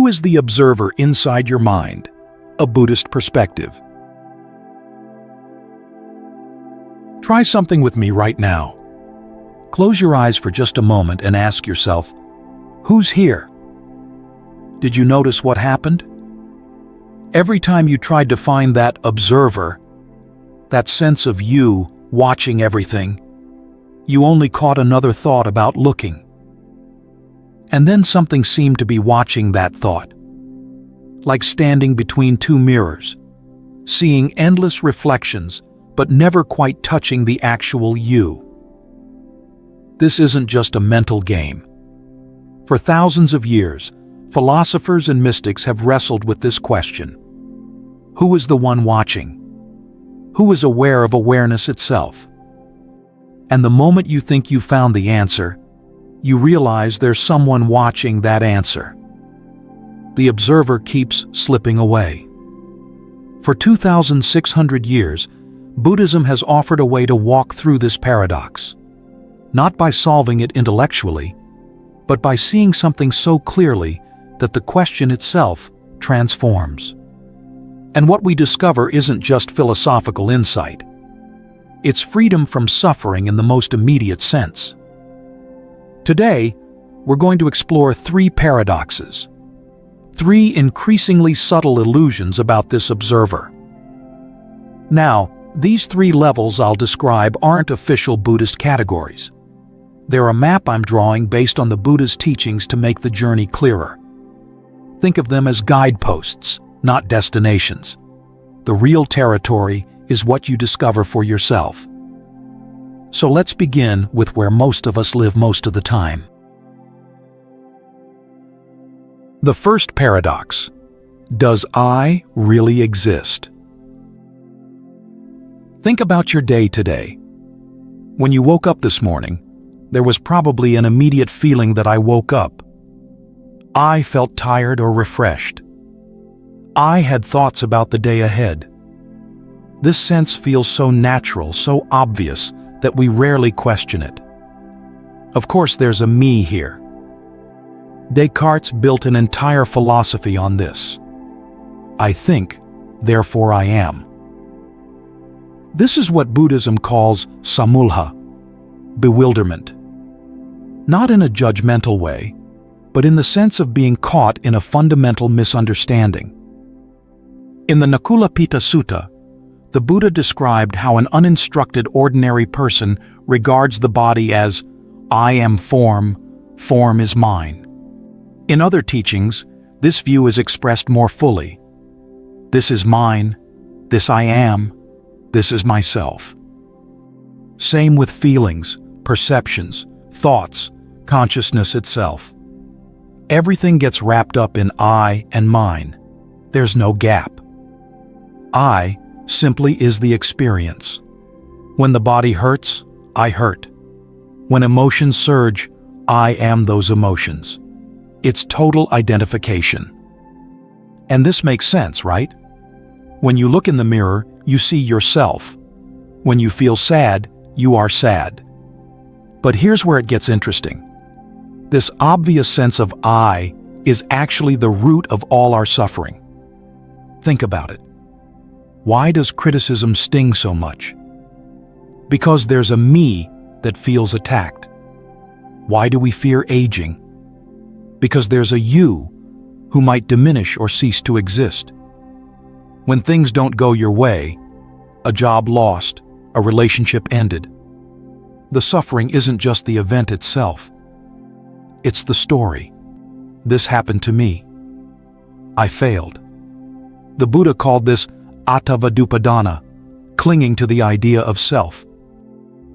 Who is the observer inside your mind? A Buddhist perspective. Try something with me right now. Close your eyes for just a moment and ask yourself, who's here? Did you notice what happened? Every time you tried to find that observer, that sense of you watching everything, you only caught another thought about looking. And then something seemed to be watching that thought, like standing between two mirrors, seeing endless reflections, but never quite touching the actual you. This isn't just a mental game. For thousands of years, philosophers and mystics have wrestled with this question. Who is the one watching? Who is aware of awareness itself? And the moment you think you found the answer, you realize there's someone watching that answer. The observer keeps slipping away. For 2,600 years, Buddhism has offered a way to walk through this paradox, not by solving it intellectually, but by seeing something so clearly that the question itself transforms. And what we discover isn't just philosophical insight. It's freedom from suffering in the most immediate sense. Today, we're going to explore three paradoxes, three increasingly subtle illusions about this observer. Now, these three levels I'll describe aren't official Buddhist categories. They're a map I'm drawing based on the Buddha's teachings to make the journey clearer. Think of them as guideposts, not destinations. The real territory is what you discover for yourself. So let's begin with where most of us live most of the time. The first paradox: does I really exist? Think about your day today. When you woke up this morning, there was probably an immediate feeling that I woke up. I felt tired or refreshed. I had thoughts about the day ahead. This sense feels so natural, so obvious, that we rarely question it. Of course, there's a me here. 𝐿𝐴 built an entire philosophy on this. I think, therefore I am. This is what Buddhism calls samulha, bewilderment. Not in a judgmental way, but in the sense of being caught in a fundamental misunderstanding. In the Nakulapita Sutta, the Buddha described how an uninstructed ordinary person regards the body as, I am form, form is mine. In other teachings, this view is expressed more fully. This is mine, this I am, this is myself. Same with feelings, perceptions, thoughts, consciousness itself. Everything gets wrapped up in I and mine. There's no gap. I simply is the experience. When the body hurts, I hurt. When emotions surge, I am those emotions. It's total identification. And this makes sense, right? When you look in the mirror, you see yourself. When you feel sad, you are sad. But here's where it gets interesting. This obvious sense of I is actually the root of all our suffering. Think about it. Why does criticism sting so much? Because there's a me that feels attacked. Why do we fear aging? Because there's a you who might diminish or cease to exist. When things don't go your way, a job lost, a relationship ended, the suffering isn't just the event itself. It's the story. This happened to me. I failed. The Buddha called this attavadupadana, clinging to the idea of self.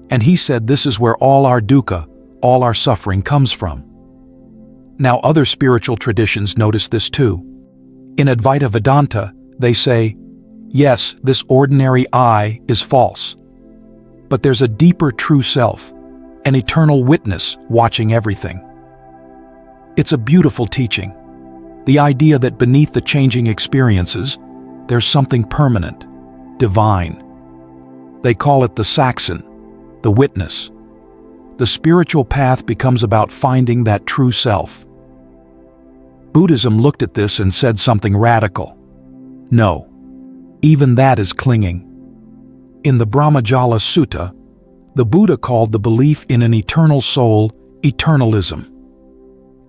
And he said this is where all our dukkha, all our suffering comes from. Now other spiritual traditions notice this too. In Advaita Vedanta, they say, yes, this ordinary I is false. But there's a deeper true self, an eternal witness watching everything. It's a beautiful teaching. The idea that beneath the changing experiences, there's something permanent, divine. They call it the Saxon, the witness. The spiritual path becomes about finding that true self. Buddhism looked at this and said something radical. No, even that is clinging. In the Brahmajala Sutta, the Buddha called the belief in an eternal soul eternalism,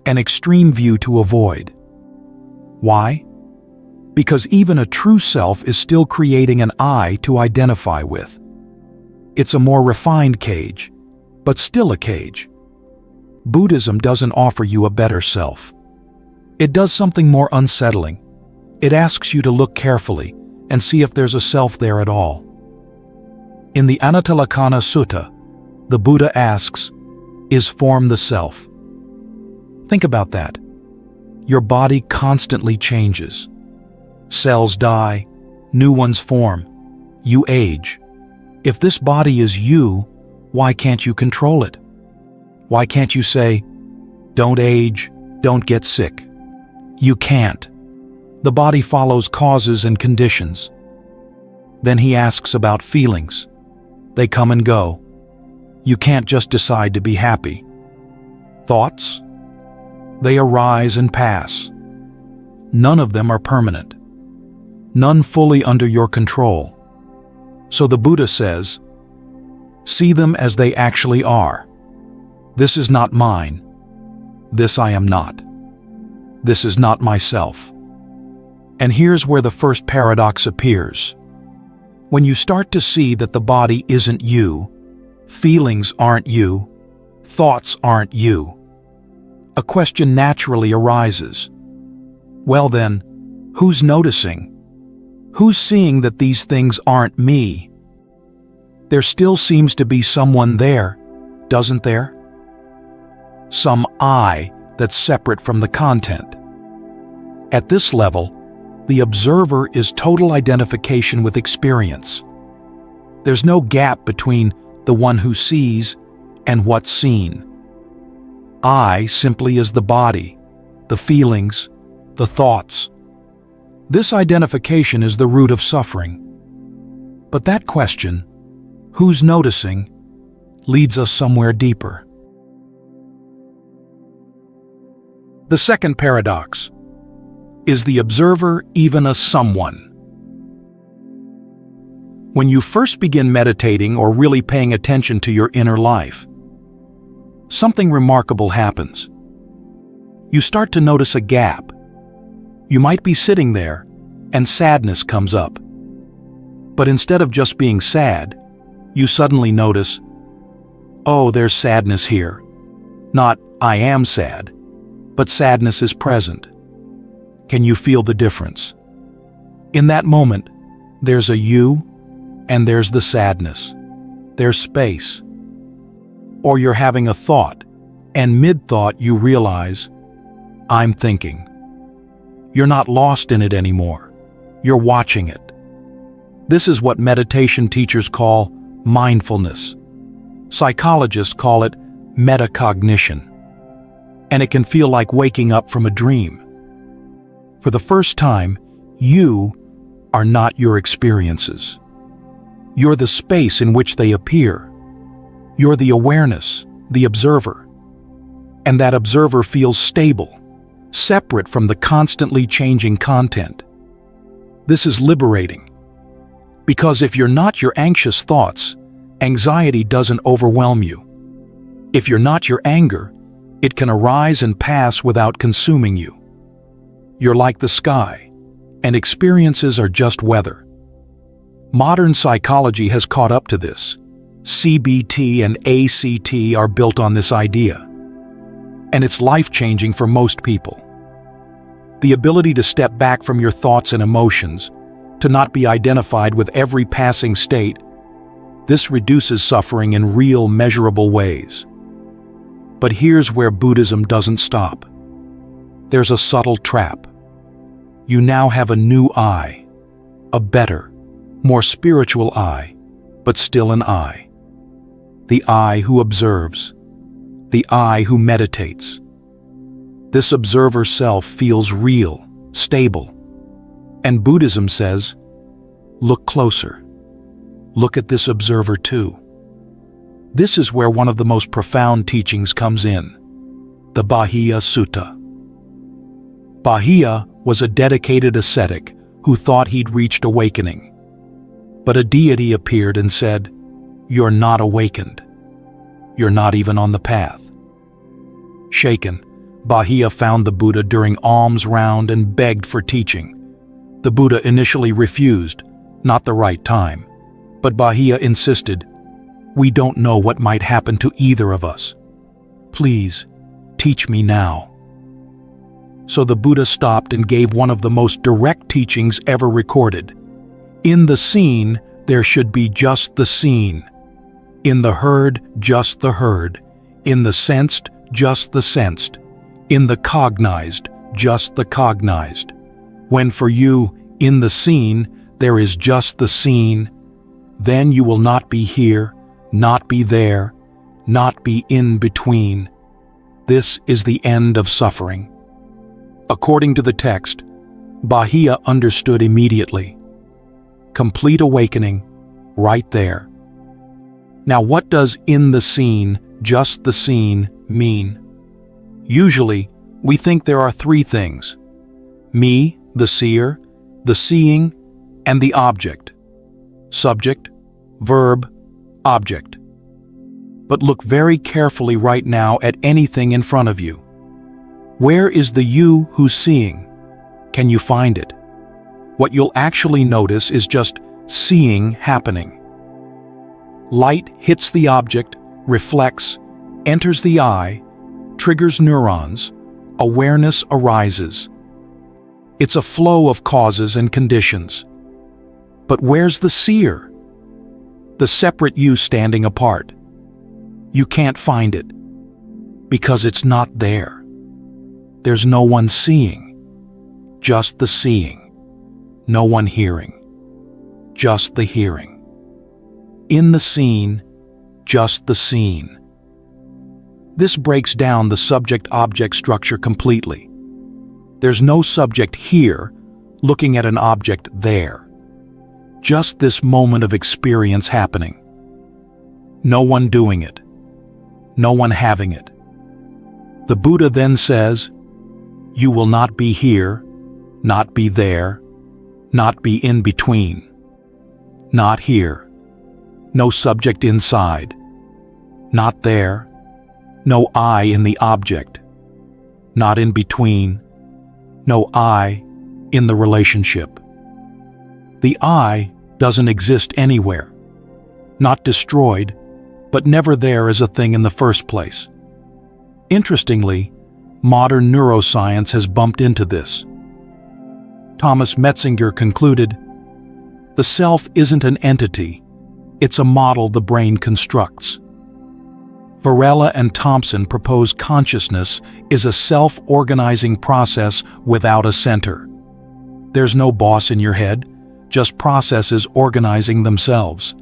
an extreme view to avoid. Why? Because even a true self is still creating an I to identify with. It's a more refined cage, but still a cage. Buddhism doesn't offer you a better self. It does something more unsettling. It asks you to look carefully and see if there's a self there at all. In the Anattalakkhana Sutta, the Buddha asks, "Is form the self?" Think about that. Your body constantly changes. Cells die, new ones form. You age. If this body is you, why can't you control it? Why can't you say, "Don't age, don't get sick"? You can't. The body follows causes and conditions. Then he asks about feelings. They come and go. You can't just decide to be happy. Thoughts? They arise and pass. None of them are permanent. None fully under your control. So the Buddha says, see them as they actually are. This is not mine. This I am not. This is not myself. And here's where the first paradox appears. When you start to see that the body isn't you, feelings aren't you, thoughts aren't you, a question naturally arises. Well then, who's noticing? Who's seeing that these things aren't me? There still seems to be someone there, doesn't there? Some I that's separate from the content. At this level, the observer is total identification with experience. There's no gap between the one who sees and what's seen. I simply is the body, the feelings, the thoughts. This identification is the root of suffering. But that question, who's noticing, leads us somewhere deeper. The second paradox. Is the observer even a someone? When you first begin meditating or really paying attention to your inner life, something remarkable happens. You start to notice a gap. You might be sitting there, and sadness comes up. But instead of just being sad, you suddenly notice, oh, there's sadness here. Not, I am sad, but sadness is present. Can you feel the difference? In that moment, there's a you, and there's the sadness. There's space. Or you're having a thought, and mid-thought you realize, I'm thinking. You're not lost in it anymore. You're watching it. This is what meditation teachers call mindfulness. Psychologists call it metacognition. And it can feel like waking up from a dream. For the first time, you are not your experiences. You're the space in which they appear. You're the awareness, the observer. And that observer feels stable, separate from the constantly changing content. This is liberating. Because if you're not your anxious thoughts, anxiety doesn't overwhelm you. If you're not your anger, it can arise and pass without consuming you. You're like the sky, and experiences are just weather. Modern psychology has caught up to this. CBT and ACT are built on this idea. And it's life-changing for most people. The ability to step back from your thoughts and emotions, to not be identified with every passing state, this reduces suffering in real, measurable ways. But here's where Buddhism doesn't stop. There's a subtle trap. You now have a new I, a better, more spiritual I, but still an I. The I who observes, the I who meditates. This observer self feels real, stable. And Buddhism says, look closer. Look at this observer too. This is where one of the most profound teachings comes in, the Bahiya Sutta. Bahiya was a dedicated ascetic who thought he'd reached awakening. But a deity appeared and said, "You're not awakened. You're not even on the path." Shaken, Bahiya found the Buddha during alms round and begged for teaching. The Buddha initially refused, not the right time. But Bahiya insisted, "We don't know what might happen to either of us. Please, teach me now." So the Buddha stopped and gave one of the most direct teachings ever recorded. In the seen, there should be just the seen. In the heard, just the heard. In the sensed, just the sensed. In the cognized, just the cognized. When for you, in the seen, there is just the seen, then you will not be here, not be there, not be in between. This is the end of suffering. According to the text, Bahiya understood immediately. Complete awakening, right there. Now what does "in the seen, just the seen" mean? Usually, we think there are three things: me, the seer, the seeing, and the object. Subject, verb, object. But look very carefully right now at anything in front of you. Where is the you who's seeing? Can you find it? What you'll actually notice is just seeing happening. Light hits the object, reflects, enters the eye, triggers neurons, awareness arises. It's a flow of causes and conditions. But where's the seer? The separate you standing apart. You can't find it, because it's not there. There's no one seeing, just the seeing. No one hearing, just the hearing. In the seen, just the seen. This breaks down the subject-object structure completely. There's no subject here looking at an object there. Just this moment of experience happening. No one doing it. No one having it. The Buddha then says, "You will not be here, not be there, not be in between. Not here. No subject inside. Not there. No I in the object. Not in between. No I in the relationship. The I doesn't exist anywhere. Not destroyed, but never there as a thing in the first place." Interestingly, modern neuroscience has bumped into this. Thomas Metzinger concluded, "The self isn't an entity, it's a model the brain constructs." Varela and Thompson propose consciousness is a self-organizing process without a center. There's no boss in your head, just processes organizing themselves.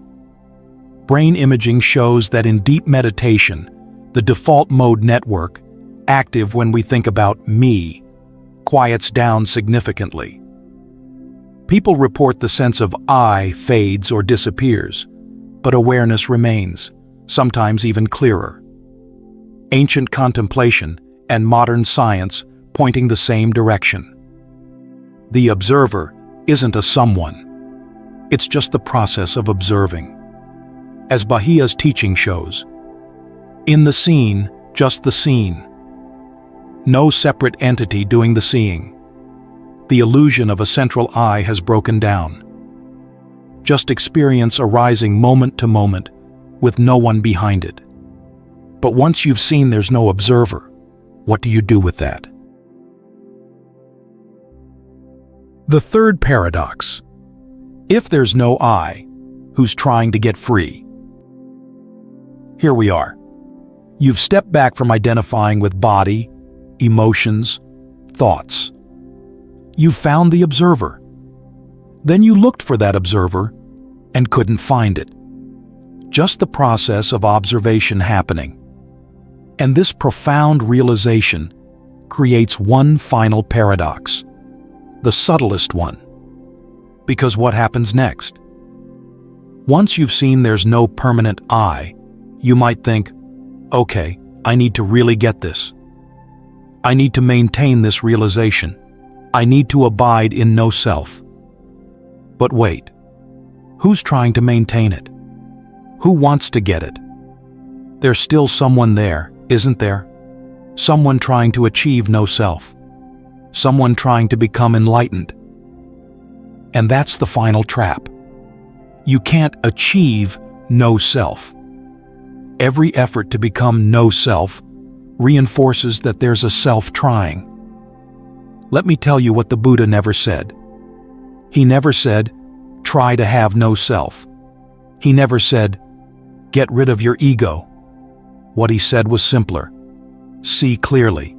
Brain imaging shows that in deep meditation, the default mode network, active when we think about me, quiets down significantly. People report the sense of I fades or disappears, but awareness remains, sometimes even clearer. Ancient contemplation and modern science pointing the same direction. The observer isn't a someone. It's just the process of observing. As Bahiya's teaching shows, in the seen, just the seen. No separate entity doing the seeing. The illusion of a central I has broken down. Just experience arising moment to moment, with no one behind it. But once you've seen there's no observer, what do you do with that? The third paradox. If there's no I, who's trying to get free? Here we are. You've stepped back from identifying with body, emotions, thoughts. You found the observer. Then you looked for that observer and couldn't find it. Just the process of observation happening. And this profound realization creates one final paradox, the subtlest one. Because what happens next? Once you've seen there's no permanent I, you might think, okay, I need to really get this. I need to maintain this realization. I need to abide in no self. But wait, who's trying to maintain it? Who wants to get it? There's still someone there, isn't there? Someone trying to achieve no self. Someone trying to become enlightened. And that's the final trap. You can't achieve no self. Every effort to become no self reinforces that there's a self trying. Let me tell you what the Buddha never said. He never said, try to have no self. He never said, get rid of your ego. What he said was simpler. See clearly.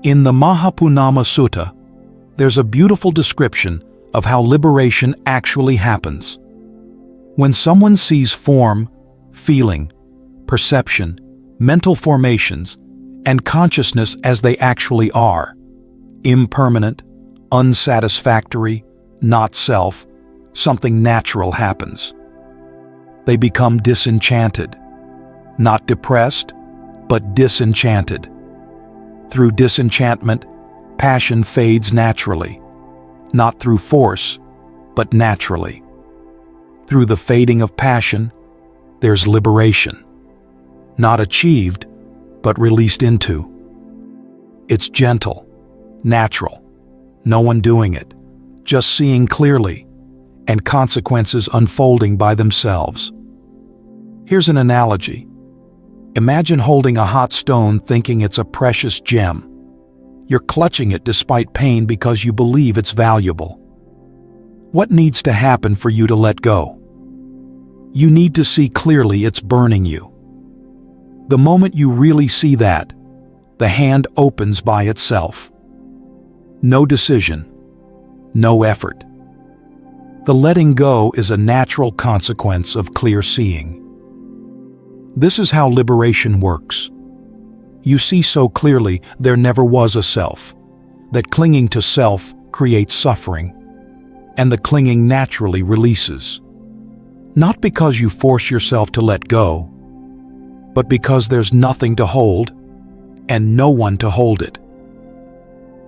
In the Mahapunama Sutta, there's a beautiful description of how liberation actually happens. When someone sees form, feeling, perception, mental formations, and consciousness as they actually are, impermanent, unsatisfactory, not self, something natural happens. They become disenchanted. Not depressed, but disenchanted. Through disenchantment, passion fades naturally, not through force, but naturally. Through the fading of passion, there's liberation, not achieved, but released into. It's gentle, natural, no one doing it, just seeing clearly, and consequences unfolding by themselves. Here's an analogy. Imagine holding a hot stone thinking it's a precious gem. You're clutching it despite pain because you believe it's valuable. What needs to happen for you to let go? You need to see clearly it's burning you. The moment you really see that, the hand opens by itself. No decision, no effort. The letting go is a natural consequence of clear seeing. This is how liberation works. You see so clearly there never was a self, that clinging to self creates suffering, and the clinging naturally releases. Not because you force yourself to let go, but because there's nothing to hold and no one to hold it.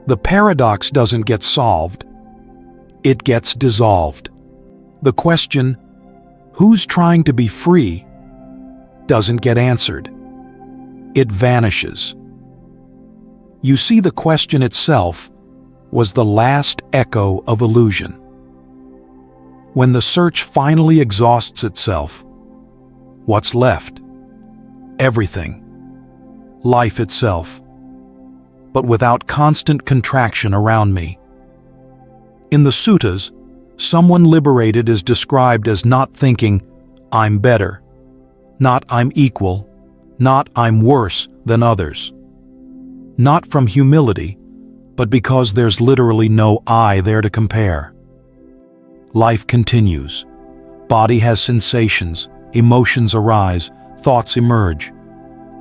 The paradox doesn't get solved, it gets dissolved. The question, who's trying to be free, doesn't get answered. It vanishes. You see, the question itself was the last echo of illusion. When the search finally exhausts itself, what's left? Everything. Life itself. But without constant contraction around me. In the suttas, someone liberated is described as not thinking, I'm better, not I'm equal, not I'm worse than others. Not from humility, but because there's literally no I there to compare. Life continues. Body has sensations, emotions arise, thoughts emerge,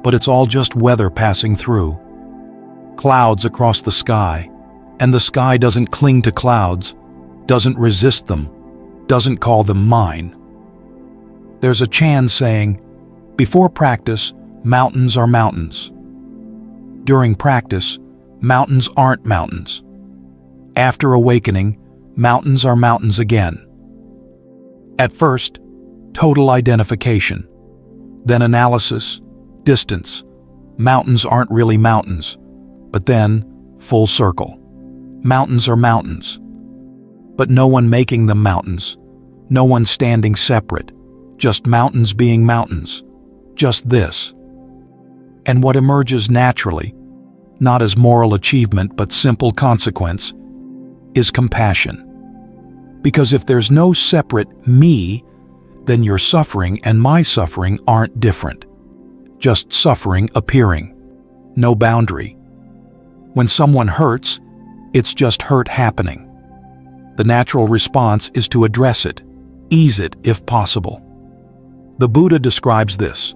but it's all just weather passing through. Clouds across the sky, and the sky doesn't cling to clouds, doesn't resist them, doesn't call them mine. There's a chant saying, before practice, mountains are mountains. During practice, mountains aren't mountains. After awakening, mountains are mountains again. At first, total identification. Then analysis, distance. Mountains aren't really mountains. But then, full circle. Mountains are mountains. But no one making them mountains. No one standing separate. Just mountains being mountains. Just this. And what emerges naturally, not as moral achievement but simple consequence, is compassion. Because if there's no separate me, then your suffering and my suffering aren't different. Just suffering appearing. No boundary. When someone hurts, it's just hurt happening. The natural response is to address it, ease it if possible. The Buddha describes this.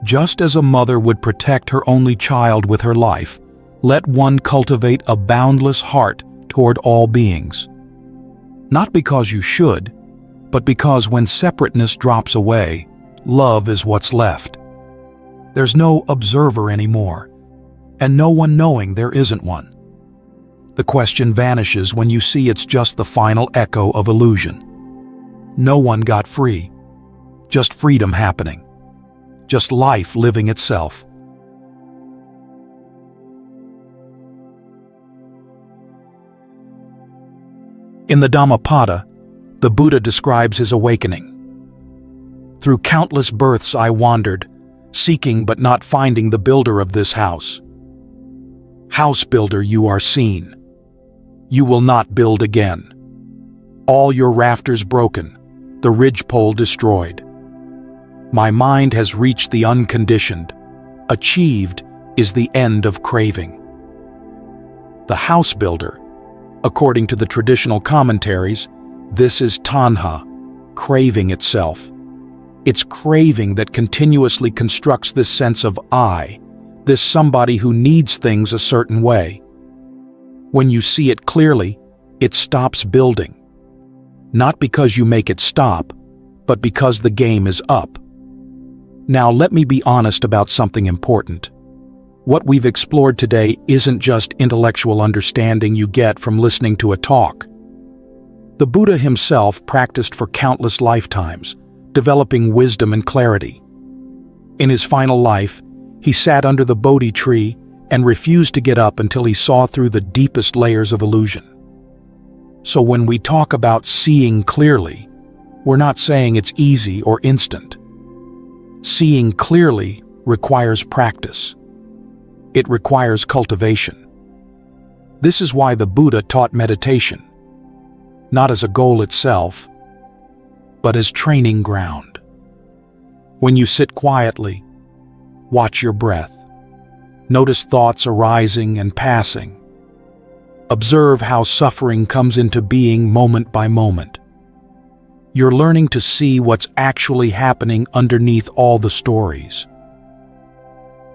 Just as a mother would protect her only child with her life, let one cultivate a boundless heart toward all beings. Not because you should, but because when separateness drops away, love is what's left. There's no observer anymore, and no one knowing there isn't one. The question vanishes when you see it's just the final echo of illusion. No one got free. Just freedom happening. Just life living itself. In the Dhammapada, the Buddha describes his awakening. Through countless births I wandered, seeking but not finding the builder of this house. House builder, you are seen. You will not build again. All your rafters broken, the ridgepole destroyed. My mind has reached the unconditioned. Achieved is the end of craving. The house builder, according to the traditional commentaries, this is tanha, craving itself. It's craving that continuously constructs this sense of I, this somebody who needs things a certain way. When you see it clearly, it stops building. Not because you make it stop, but because the game is up. Now let me be honest about something important. What we've explored today isn't just intellectual understanding you get from listening to a talk. The Buddha himself practiced for countless lifetimes, developing wisdom and clarity. In his final life, he sat under the Bodhi tree and refused to get up until he saw through the deepest layers of illusion. So when we talk about seeing clearly, we're not saying it's easy or instant. Seeing clearly requires practice. It requires cultivation. This is why the Buddha taught meditation, not as a goal itself, but as training ground. When you sit quietly, watch your breath. Notice thoughts arising and passing. Observe how suffering comes into being moment by moment. You're learning to see what's actually happening underneath all the stories.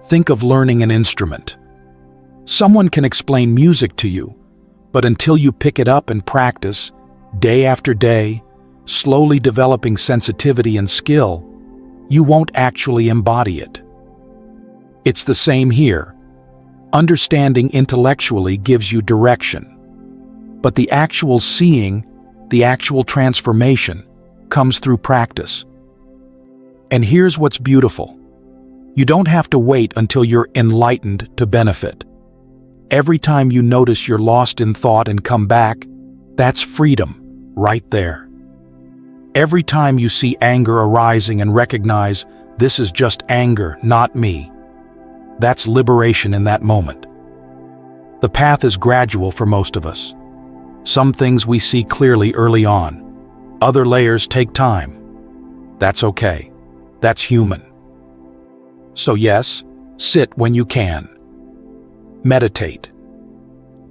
Think of learning an instrument. Someone can explain music to you, but until you pick it up and practice, day after day, slowly developing sensitivity and skill, you won't actually embody it. It's the same here. Understanding intellectually gives you direction, but the actual seeing, the actual transformation, comes through practice. And here's what's beautiful. You don't have to wait until you're enlightened to benefit. Every time you notice you're lost in thought and come back, that's freedom, right there. Every time you see anger arising and recognize, this is just anger, not me, that's liberation in that moment. The path is gradual for most of us. Some things we see clearly early on. Other layers take time. That's okay. That's human. So yes, sit when you can. Meditate.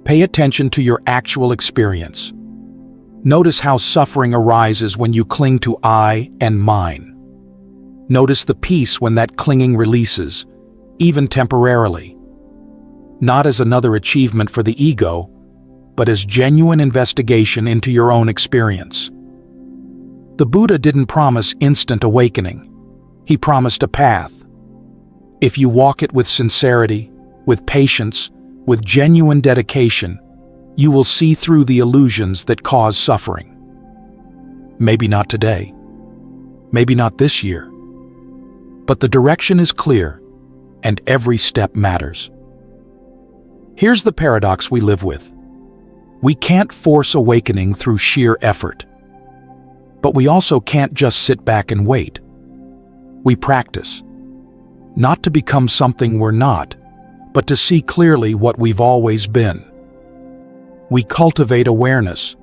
Pay attention to your actual experience. Notice how suffering arises when you cling to I and mine. Notice the peace when that clinging releases, even temporarily. Not as another achievement for the ego, but as genuine investigation into your own experience. The Buddha didn't promise instant awakening. He promised a path. If you walk it with sincerity, with patience, with genuine dedication, you will see through the illusions that cause suffering. Maybe not today. Maybe not this year. But the direction is clear, and every step matters. Here's the paradox we live with. We can't force awakening through sheer effort. But we also can't just sit back and wait. We practice. Not to become something we're not, but to see clearly what we've always been. We cultivate awareness,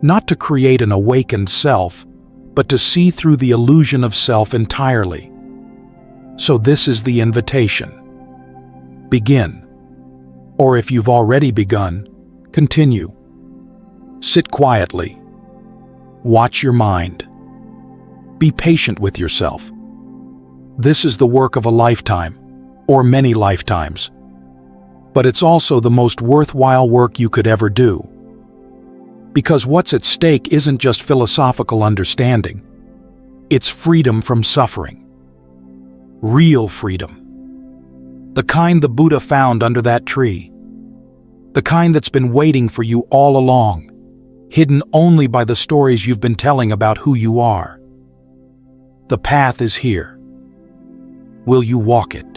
not to create an awakened self, but to see through the illusion of self entirely. So this is the invitation. Begin. Or if you've already begun, continue. Sit quietly. Watch your mind. Be patient with yourself. This is the work of a lifetime, or many lifetimes. But it's also the most worthwhile work you could ever do. Because what's at stake isn't just philosophical understanding. It's freedom from suffering. Real freedom. The kind the Buddha found under that tree. The kind that's been waiting for you all along, hidden only by the stories you've been telling about who you are. The path is here. Will you walk it?